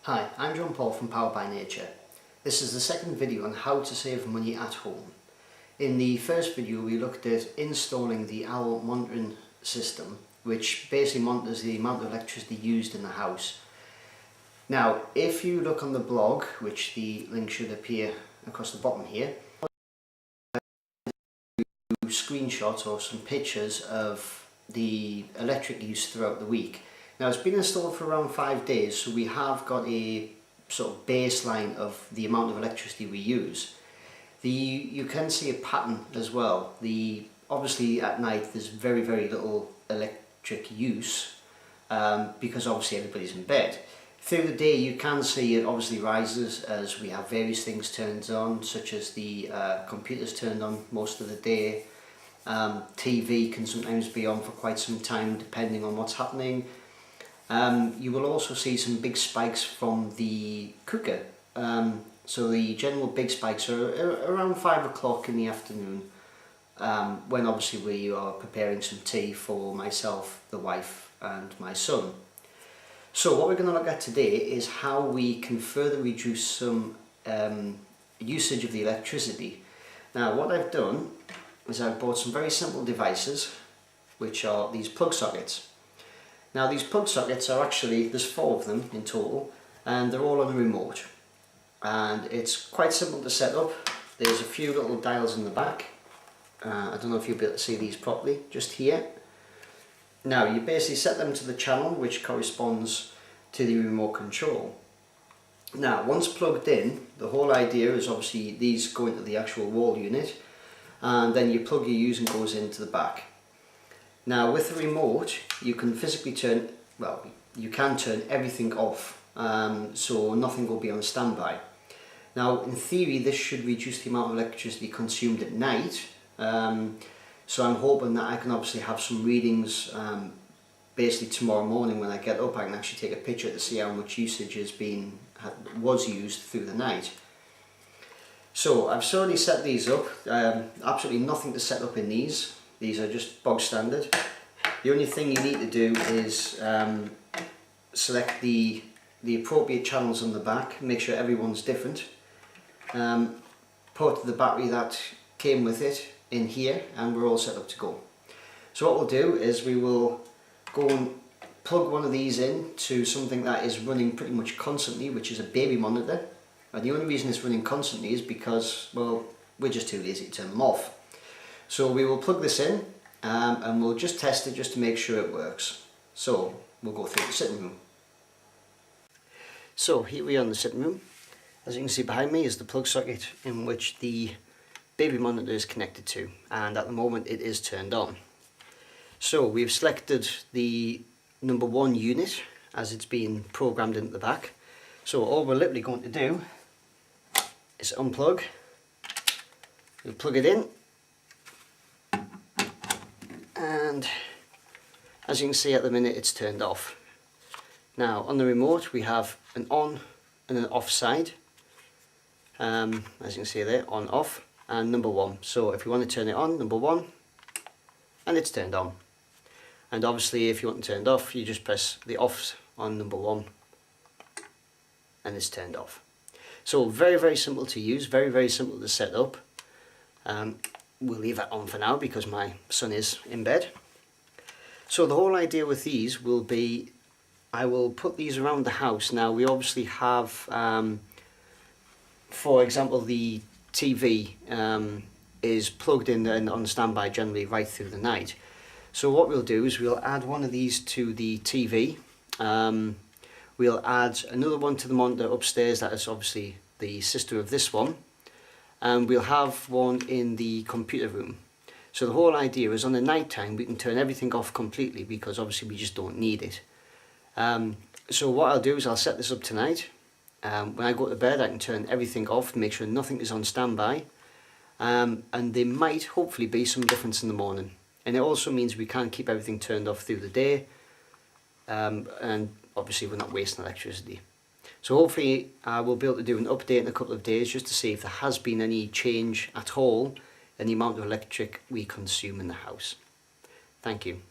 Hi, I'm John Paul from Power by Nature. This is the second video on how to save money at home. In the first video we looked at installing the OWL monitoring system, which basically monitors the amount of electricity used in the house. Now, if you look on the blog, which the link should appear across the bottom here, screenshots or some pictures of the electric use throughout the week. Now, it's been installed for around 5 days, so we have got a sort of baseline of the amount of electricity we use. You can see a pattern as well. Obviously at night there's very little electric use because obviously everybody's in bed. Through the day you can see it obviously rises as we have various things turned on, such as the computers turned on most of the day. TV can sometimes be on for quite some time depending on what's happening. You will also see some big spikes from the cooker. So the general big spikes are around 5 o'clock in the afternoon, when obviously we are preparing some tea for myself, the wife and my son. So what we're going to look at today is how we can further reduce some usage of the electricity. Now, what I've done is I've bought some very simple devices, which are these plug sockets. Now, these plug sockets are actually, there's 4 of them in total, and they're all on a remote. And it's quite simple to set up. There's a few little dials in the back. I don't know if you'll be able to see these properly, just here. Now, you basically set them to the channel which corresponds to the remote control. Now, once plugged in, the whole idea is obviously these go into the actual wall unit, and then you plug your use and goes into the back. Now, with the remote, you can physically turn, well, you can turn everything off, so nothing will be on standby. Now, in theory, this should reduce the amount of electricity consumed at night, so I'm hoping that I can obviously have some readings basically tomorrow morning when I get up. I can actually take a picture to see how much usage was used through the night. So I've already set these up. Absolutely nothing to set up in these. These are just bog standard. The only thing you need to do is select the appropriate channels on the back, make sure everyone's different. Put the battery that came with it in here and we're all set up to go. So what we'll do is we will go and plug one of these in to something that is running pretty much constantly, which is a baby monitor. And the only reason it's running constantly is because, well, we're just too lazy to turn them off. So we will plug this in and we'll just test it just to make sure it works. So we'll go through the sitting room. So here we are in the sitting room. As you can see behind me is the plug socket in which the baby monitor is connected to, and at the moment it is turned on. So we've selected the number 1 unit as it's being programmed into the back. So all we're literally going to do is unplug, we'll plug it in, and as you can see at the minute it's turned off. Now on the remote we have an on and an off side, as you can see there, on off and number 1. So if you want to turn it on, number 1, and it's turned on. And obviously if you want to turn it off, you just press the off on number 1 and it's turned off. So very simple to use, very simple to set up. We'll leave that on for now because my son is in bed. So the whole idea with these will be, I will put these around the house. Now we obviously have, for example, the TV is plugged in and on standby generally right through the night. So what we'll do is we'll add one of these to the TV. We'll add another one to the monitor upstairs that is obviously the sister of this one. And we'll have one in the computer room. So the whole idea is on the night time we can turn everything off completely because obviously we just don't need it. So what I'll do is I'll set this up tonight. When I go to bed I can turn everything off, make sure nothing is on standby, and there might hopefully be some difference in the morning. And it also means we can keep everything turned off through the day, and obviously we're not wasting electricity. So hopefully I will be able to do an update in a couple of days just to see if there has been any change at all in the amount of electric we consume in the house. Thank you.